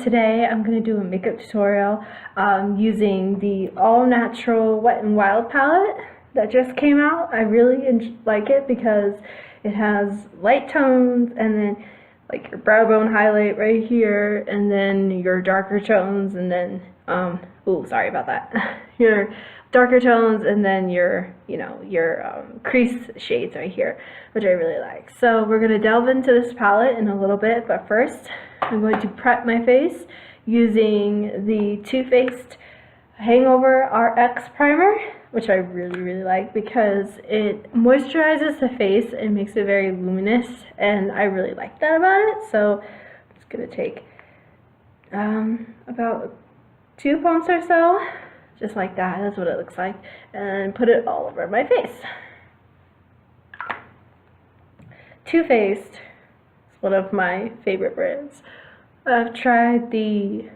today I'm going to do a makeup tutorial using the All Natural Wet n Wild palette that just came out. I really like it because it has light tones and then like your brow bone highlight right here, and then your darker tones, and then ooh, sorry about that. Your darker tones, and then your crease shades right here, which I really like. So we're going to delve into this palette in a little bit, but first I'm going to prep my face using the Too Faced Hangover RX primer, which I really like because it moisturizes the face and makes it very luminous, and I really like that about it. So I'm just going to take about 2 pumps or so, just like that. That's what it looks like, and put it all over my face. Too Faced is one of my favorite brands. I've tried the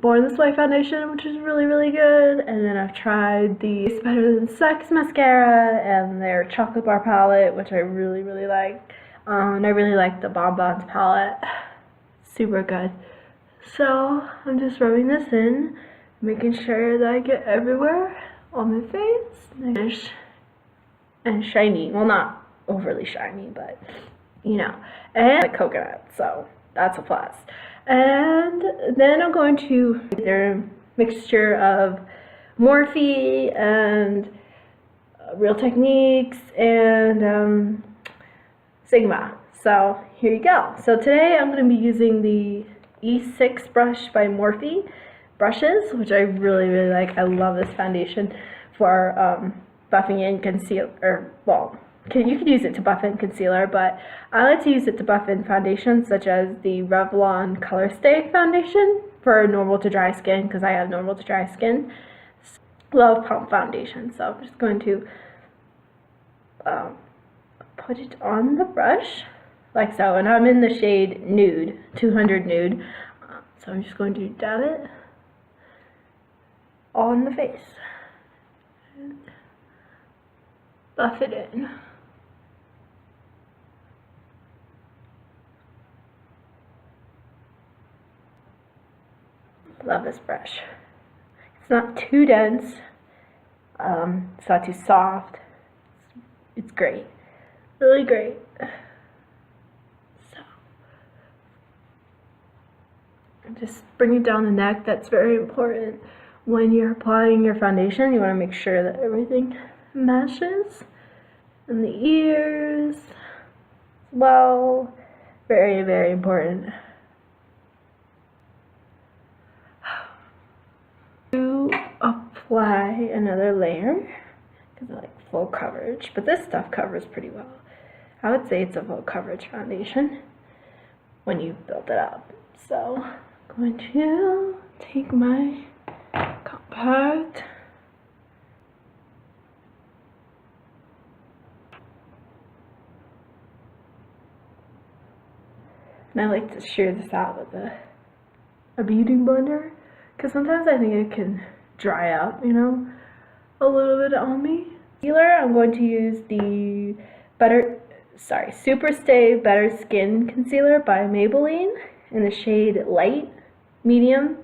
Born This Way foundation, which is really good, and then I've tried the It's Better Than Sex mascara and their chocolate bar palette, which I really like. And I really like the Bonbons palette. Super good. So I'm just rubbing this in, making sure that I get everywhere on my face. And shiny. Well, not overly shiny, but you know. And like coconut, so that's a plus. And then I'm going to their mixture of Morphe and Real Techniques and Sigma. So here you go. So today I'm going to be using the E6 brush by Morphe brushes, which I really like. I love this foundation for buffing in concealer. Well, you could use it to buff in concealer, but I like to use it to buff in foundations such as the Revlon Colorstay foundation for normal to dry skin, because I have normal to dry skin. Love pump foundation, so I'm just going to put it on the brush like so, and I'm in the shade Nude, 200 Nude, so I'm just going to dab it on the face and buff it in. Love this brush. It's not too dense, it's not too soft. It's great, really great. So just bring it down the neck. That's very important when you're applying your foundation. You want to make sure that everything matches, and the ears as well. Very important. To apply another layer, because I like full coverage, but this stuff covers pretty well. I would say it's a full coverage foundation when you build it up. So I'm going to take my compact and I like to shear this out with a beauty blender, because sometimes I think it can dry out, you know, a little bit on me. Concealer, I'm going to use the Super Stay Better Skin Concealer by Maybelline in the shade Light Medium.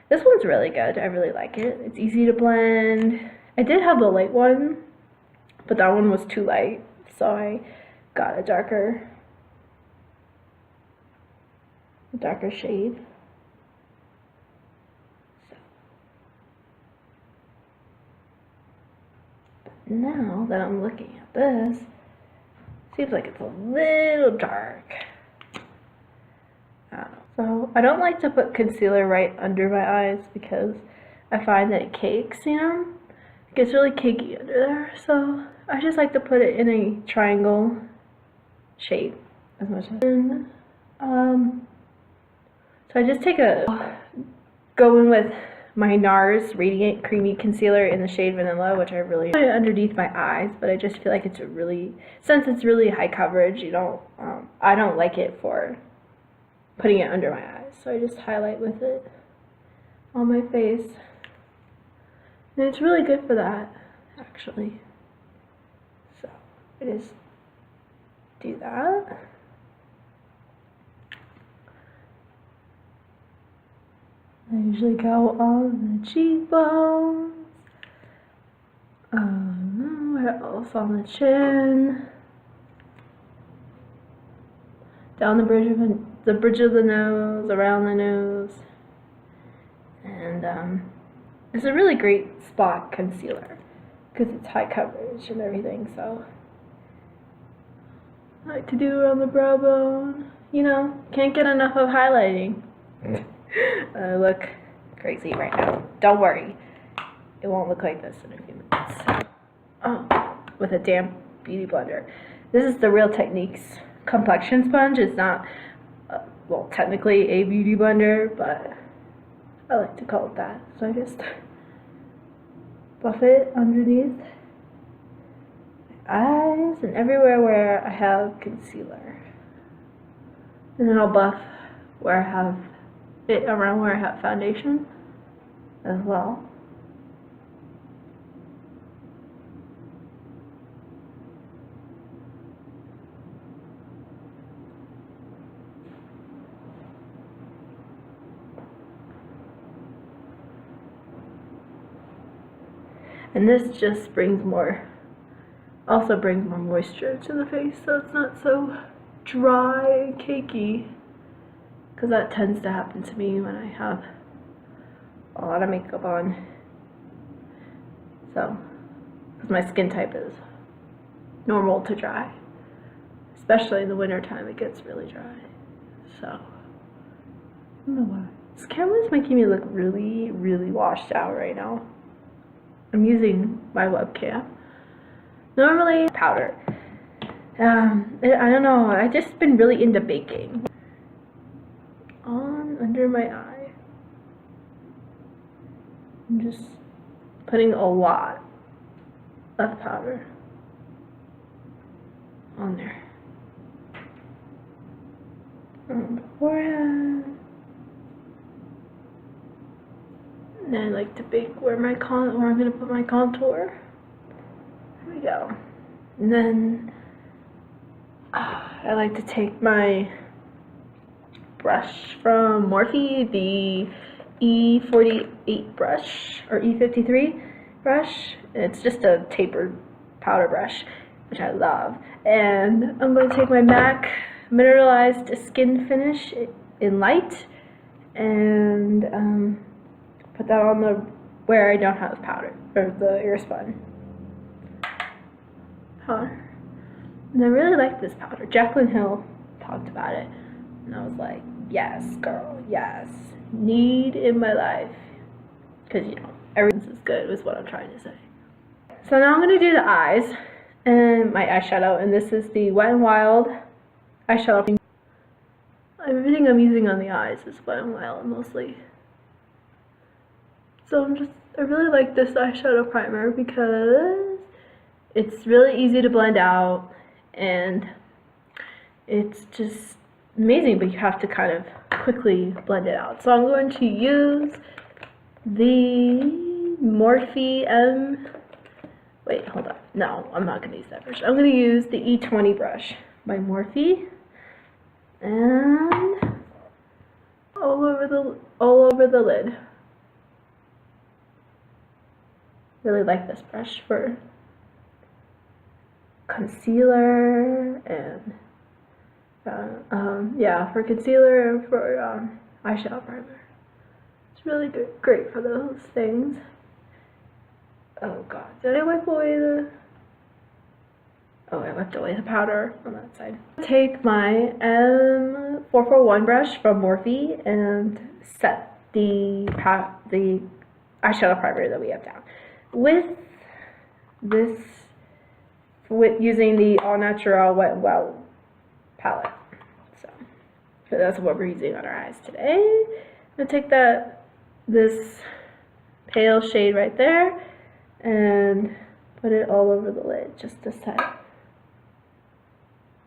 This one's really good. I really like it. It's easy to blend. I did have the light one, but that one was too light, so I got a darker shade. Now that I'm looking at this, seems like it's a little dark. I don't know. So I don't like to put concealer right under my eyes because I find that it cakes, you know? It gets really cakey under there. So I just like to put it in a triangle shape as much as so I just go in with my Nars Radiant Creamy Concealer in the shade Vanilla, which I really put it underneath my eyes, but I just feel like it's since it's really high coverage, I don't like it for putting it under my eyes, so I just highlight with it on my face, and it's really good for that, actually. So I just do that. I usually go on the cheekbones. Where else? On the chin. Down the bridge of the nose, around the nose. And it's a really great spot concealer because it's high coverage and everything, so I like to do around the brow bone. You know, can't get enough of highlighting. I look crazy right now. Don't worry, it won't look like this in a few minutes. Oh, with a damp beauty blender. This is the Real Techniques complexion sponge. It's not, well, technically a beauty blender, but I like to call it that. So I just buff it underneath my eyes and everywhere where I have concealer. And then I'll buff where I have it around where I have foundation as well. And this just brings more, also brings more moisture to the face, so it's not so dry and cakey, because that tends to happen to me when I have a lot of makeup on. So, because my skin type is normal to dry, especially in the winter time, it gets really dry. So, I don't know why. This camera is making me look really, really washed out right now. I'm using my webcam. Normally, powder. I don't know, I've just been really into baking. On under my eye. I'm just putting a lot of powder on there. On the forehead. And I like to bake where I'm gonna put my contour. There we go. And then I like to take my brush from Morphe, the E48 brush, or E53 brush. It's just a tapered powder brush, which I love. And I'm going to take my MAC Mineralized Skin Finish in light, and put that on the where I don't have powder, or the Airspun powder. And I really like this powder. Jaclyn Hill talked about it, and I was like, yes, girl, yes. Need in my life. Because, you know, everything's as good is what I'm trying to say. So now I'm going to do the eyes and my eyeshadow, and this is the Wet n Wild eyeshadow. Everything I'm using on the eyes is Wet n Wild mostly. So I really like this eyeshadow primer because it's really easy to blend out, and it's just amazing, but you have to kind of quickly blend it out. So I'm going to use the Morphe wait, hold on. No, I'm not going to use that brush. I'm going to use the E20 brush by Morphe, and all over the lid. Really like this brush for concealer and yeah, for concealer and for eyeshadow primer. It's really good, great for those things. Oh god, did I wipe away the... Oh, I wiped away the powder on that side. Take my M441 brush from Morphe and set the eyeshadow primer that we have down. With using the All Naturel Wet n Wild palette. So that's what we're using on our eyes today. I'm gonna take this pale shade right there and put it all over the lid just to set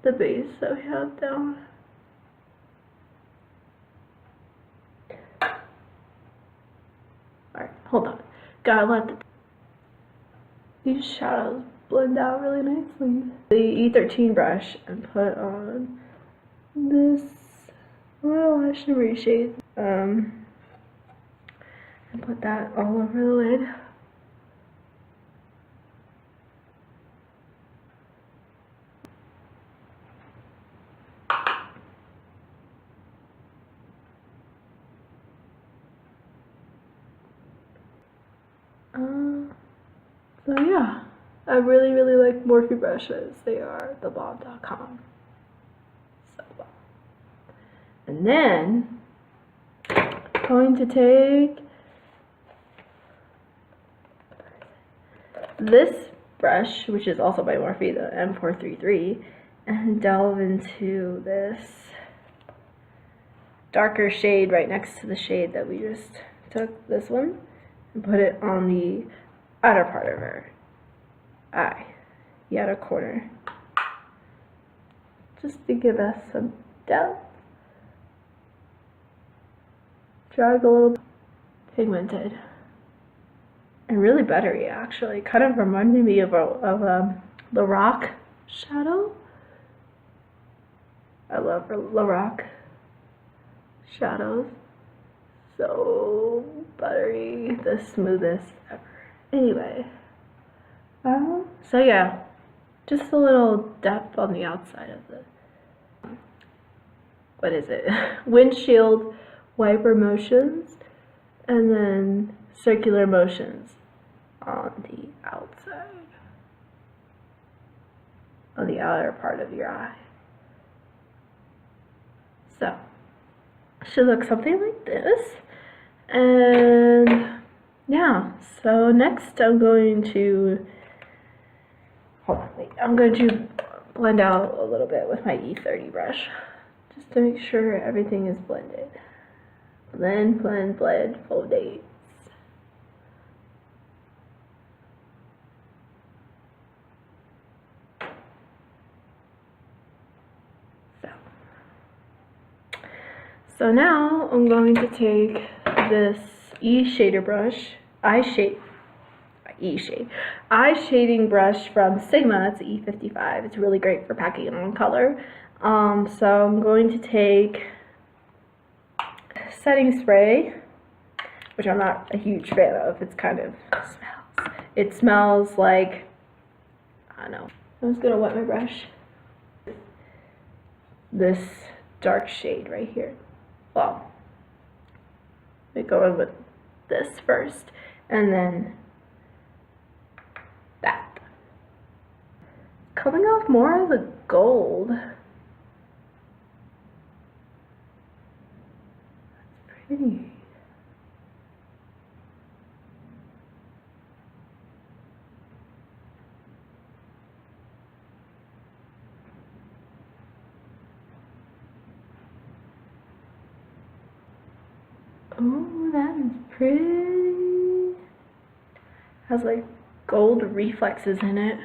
the base that we have down. Alright, hold on. Gotta let these shadows blend out really nicely. The E13 brush and put on this little shimmery shade. and put that all over the lid. So yeah, I really like Morphe brushes. They are thebomb.com. So well. And then I'm going to take this brush, which is also by Morphe, the M433, and delve into this darker shade right next to the shade that we just took, this one, and put it on the outer part of her eye, the outer corner, just to give us some depth. Drag a little pigmented and really buttery, actually. Kind of reminded me of the Rock shadow. I love La Rock shadows. So buttery, the smoothest ever. Anyway, so yeah, just a little depth on the outside of the, what is it? Windshield wiper motions, and then circular motions on the outside, on the outer part of your eye. So, it should look something like this. And yeah, so next I'm going to, I'm going to blend out a little bit with my E30 brush, just to make sure everything is blended. Blend, blend, blend, full days. So now I'm going to take this eye shading brush from Sigma. It's E55. It's really great for packing on color. So I'm going to take setting spray, which I'm not a huge fan of. It's kind of it smells like, I don't know. I'm just gonna wet my brush. This dark shade right here. Well, we go in with this first, and then that. Coming off more of the gold. That's pretty. Oh, that is pretty. Has like gold reflexes in it.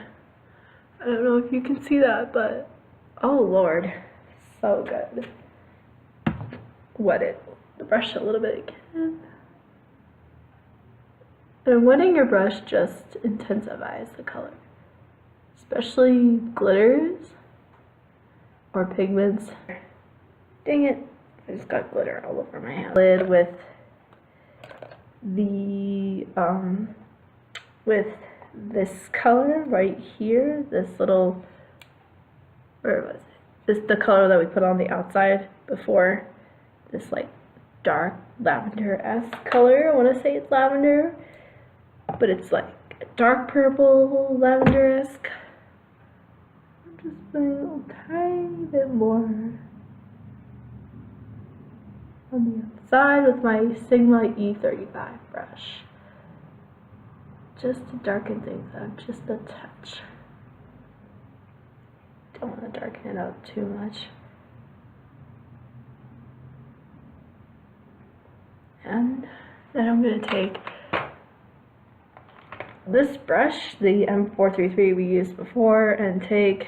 I don't know if you can see that, but oh Lord, so good. Wet the brush a little bit again. And wetting your brush just intensifies the color, especially glitters or pigments. Dang it. I just got glitter all over my hand. Lid with the with this color right here, this little, where was it? This the color that we put on the outside before. This like dark lavender-esque color. I want to say it's lavender, but it's like dark purple lavender-esque. I'm just putting a little tiny bit more on the outside with my Sigma E35 brush, just to darken things up just a touch. Don't want to darken it up too much. And then I'm going to take this brush, the M433 we used before, and take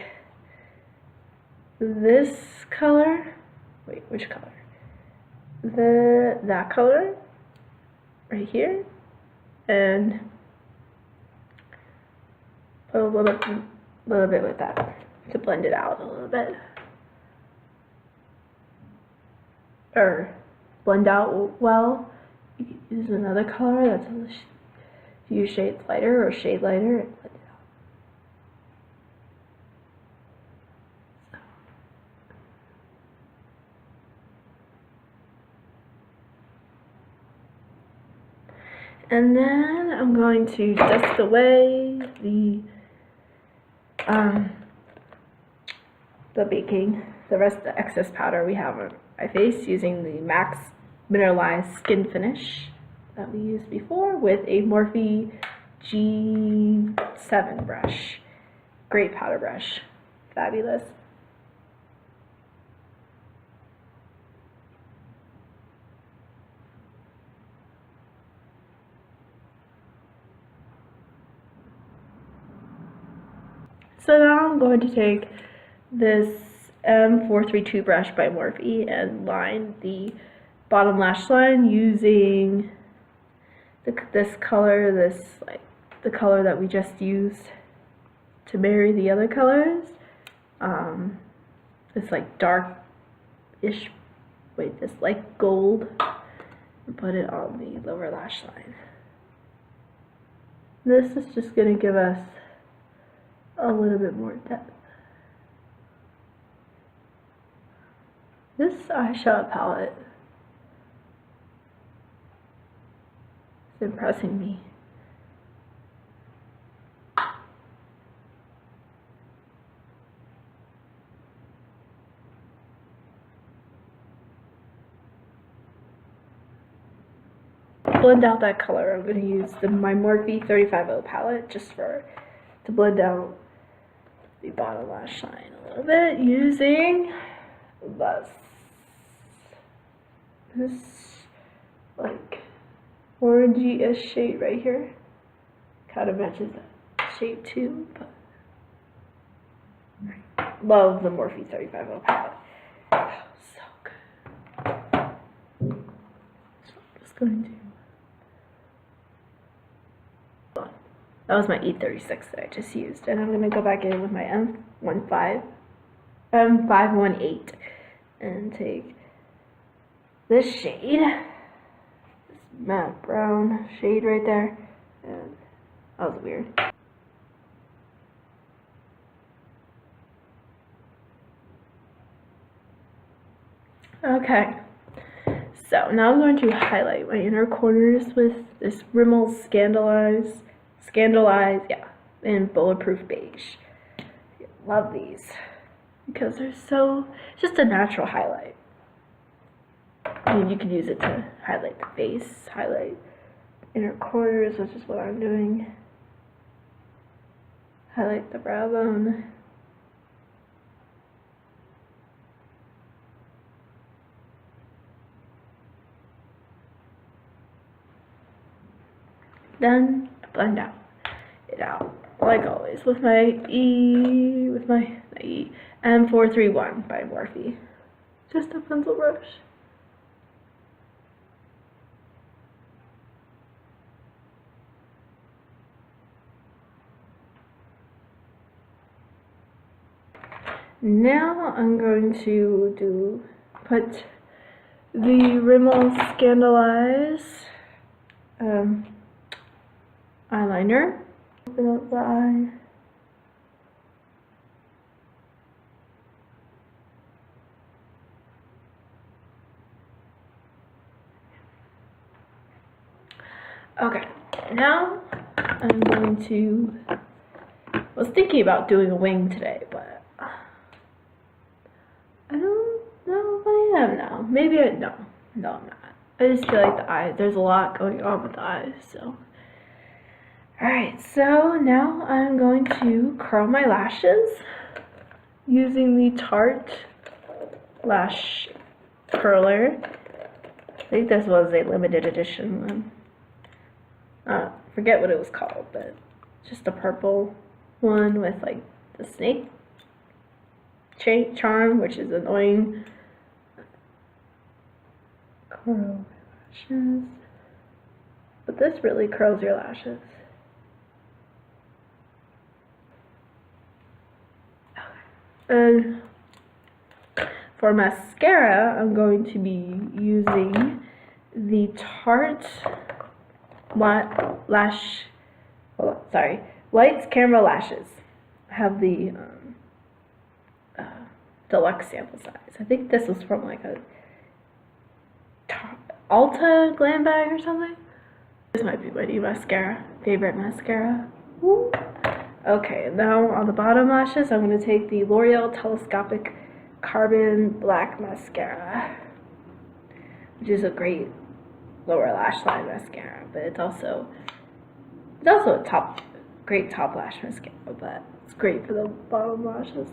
this color. Wait, which color? That color right here, and put a little bit with that to blend it out a little bit, or blend out well, You can use another color that's a few shades lighter or shade lighter and blend it out. And then I'm going to dust away the rest of the excess powder we have on my face using the MAC Mineralized Skin Finish that we used before with a Morphe G7 brush. Great powder brush. Fabulous. So now I'm going to take this M432 brush by Morphe and line the bottom lash line using this color, the color that we just used to marry the other colors. This like dark-ish, this light gold, and put it on the lower lash line. This is just going to give us a little bit more depth. This eyeshadow palette is impressing me. Blend out that color. I'm going to use my Morphe 35O palette just to blend out the bottom lash line a little bit using this like orangey-ish shade right here. Kind of matches that shade too, but love the Morphe 35O palette. Oh, so good. So I'm just going to. That was my E36 that I just used, and I'm going to go back in with my M518 and take this shade, this matte brown shade right there, and that was weird. Okay, so now I'm going to highlight my inner corners with this Rimmel Scandaleyes, yeah, and Bulletproof Beige. Love these because they're just a natural highlight. I mean, you can use it to highlight the face, highlight inner corners, which is what I'm doing. Highlight the brow bone. Then blend it out like always with my M431 by Morphe. Just a pencil brush. Now I'm going to put the Rimmel Scandaleyes eyeliner. Open up the eye. Okay, now I'm going to, I was thinking about doing a wing today, but I don't know if I am now. Maybe no, I'm not. I just feel like the eyes, there's a lot going on with the eyes, so. Alright, so now I'm going to curl my lashes using the Tarte lash curler. I think this was a limited edition one. Forget what it was called, but just a purple one with like the snake charm, which is annoying. Curl lashes. But this really curls your lashes. And for mascara, I'm going to be using the Tarte Lights Camera Lashes. I have the deluxe sample size. I think this was from like a Ulta glam bag or something. This might be my new mascara, favorite mascara. Woo. Okay, now on the bottom lashes, I'm going to take the L'Oreal Telescopic Carbon Black Mascara, which is a great lower lash line mascara, but it's also a great top lash mascara, but it's great for the bottom lashes.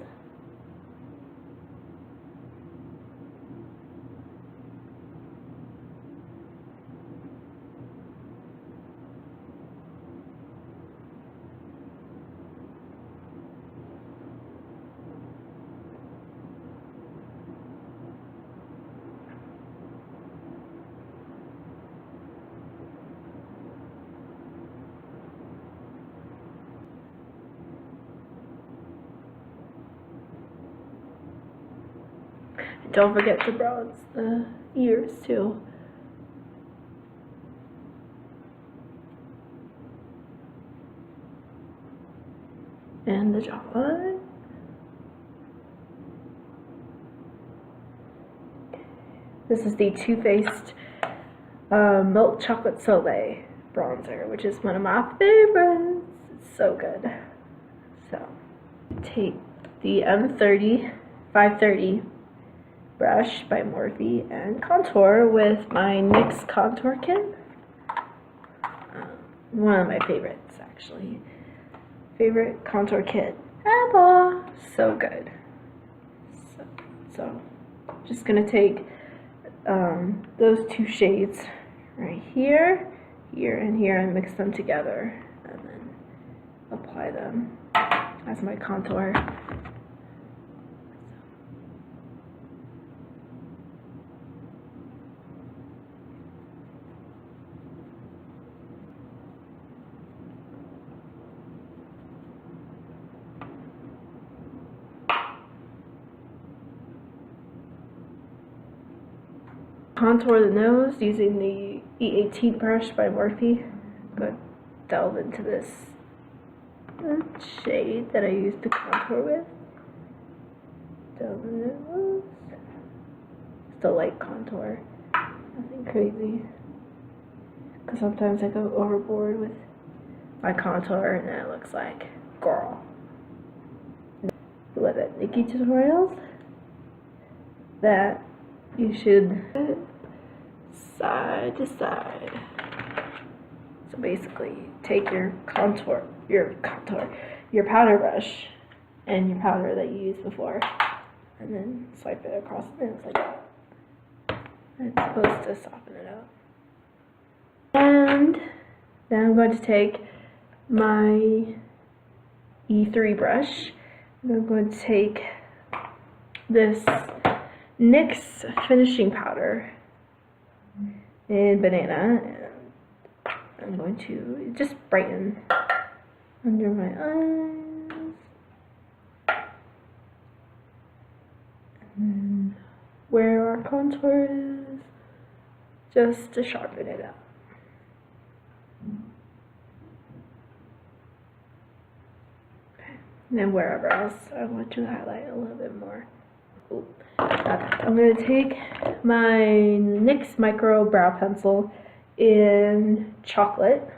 Don't forget to bronze the ears too. And the jawline. This is the Too Faced Milk Chocolate Soleil bronzer, which is one of my favorites. It's so good. So, take the M30 530 brush by Morphe and contour with my NYX Contour Kit. One of my favorites, actually. Favorite contour kit ever. So good. So just gonna take those two shades right here, here, and here, and mix them together, and then apply them as my contour. Contour the nose using the E18 brush by Morphe. I'm going to delve into this shade that I used to contour with. Delve in the nose. Just a light contour. Nothing crazy. Because sometimes I go overboard with my contour and then it looks like girl. What it? Nikki tutorials that you should side to side. So basically, take your powder brush and your powder that you used before, and then swipe it across the nose like that. It's supposed to soften it out. And then I'm going to take my E3 brush, and I'm going to take this NYX finishing powder in banana, and I'm going to just brighten under my eyes, and then where our contour is, just to sharpen it up. Okay. And then wherever else I want to highlight a little bit more. Ooh. I'm going to take my NYX Micro Brow Pencil in chocolate.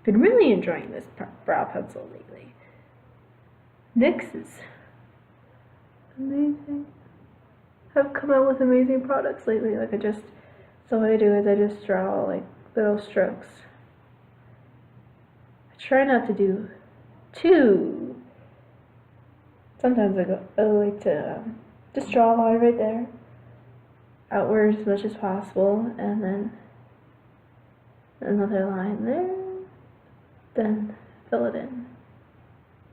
Been really enjoying this brow pencil lately. NYX is amazing. I've come out with amazing products lately. So what I do is I just draw like little strokes. I try not to do too. Sometimes I like to just draw a line right there, outward as much as possible, and then another line there, then fill it in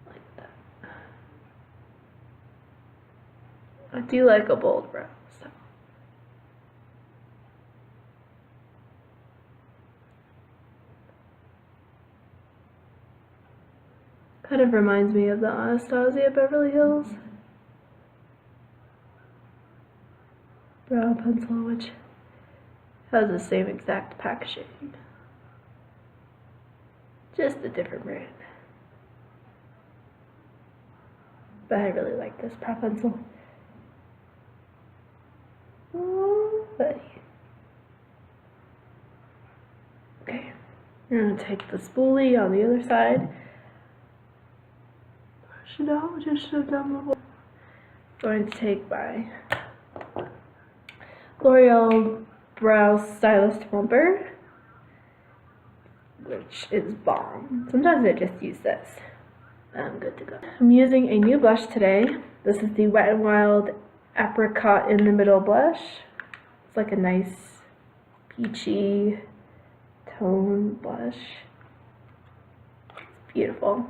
like that. I do like a bold brow, so. Kind of reminds me of the Anastasia Beverly Hills brow pencil, which Has the same exact packaging. Just a different brand. But I really like this brow pencil. Oh, buddy. Okay, I'm going to take the spoolie on the other side. Brush it out, which I should have done before. Going to take my L'Oreal Brow Stylist Plumper, which is bomb. Sometimes I just use this. I'm good to go. I'm using a new blush today. This is the Wet n Wild Apricot in the Middle blush. It's like a nice peachy tone blush. It's beautiful.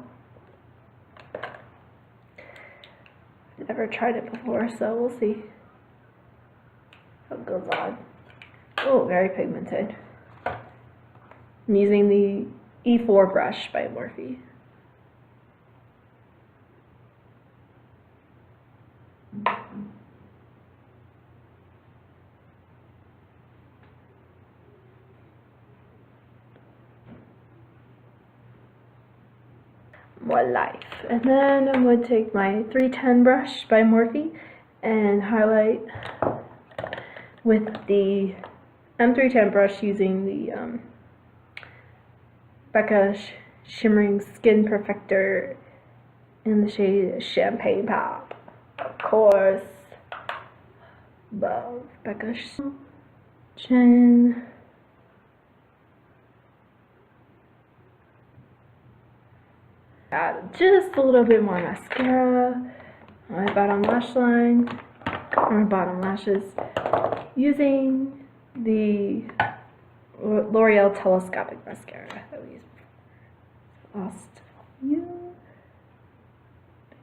Never tried it before, so we'll see how it goes on. Oh, very pigmented. I'm using the E4 brush by Morphe. More life. And then I'm going to take my 310 brush by Morphe and highlight with the M310 brush using the Becca Shimmering Skin Perfector in the shade Champagne Pop. Of course, love Becca chin. Add just a little bit more mascara on my bottom lash line, or my bottom lashes, using the L'Oreal Telescopic mascara that we used before. Lost you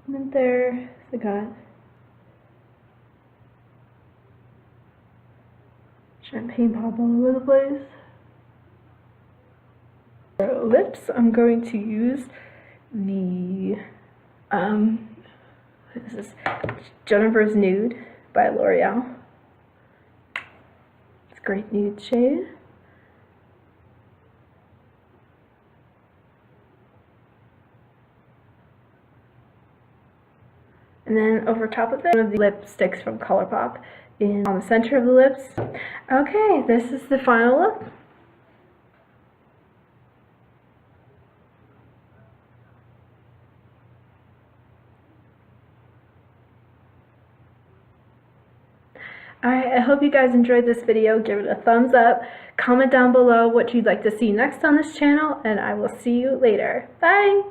pigment there. I got champagne pop all over the place. For lips, I'm going to use the this is Jennifer's Nude by L'Oreal. It's a great nude shade. And then over top of it, one of the lipsticks from Colourpop on the center of the lips. Okay, this is the final look. Alright, I hope you guys enjoyed this video. Give it a thumbs up. Comment down below what you'd like to see next on this channel, and I will see you later. Bye!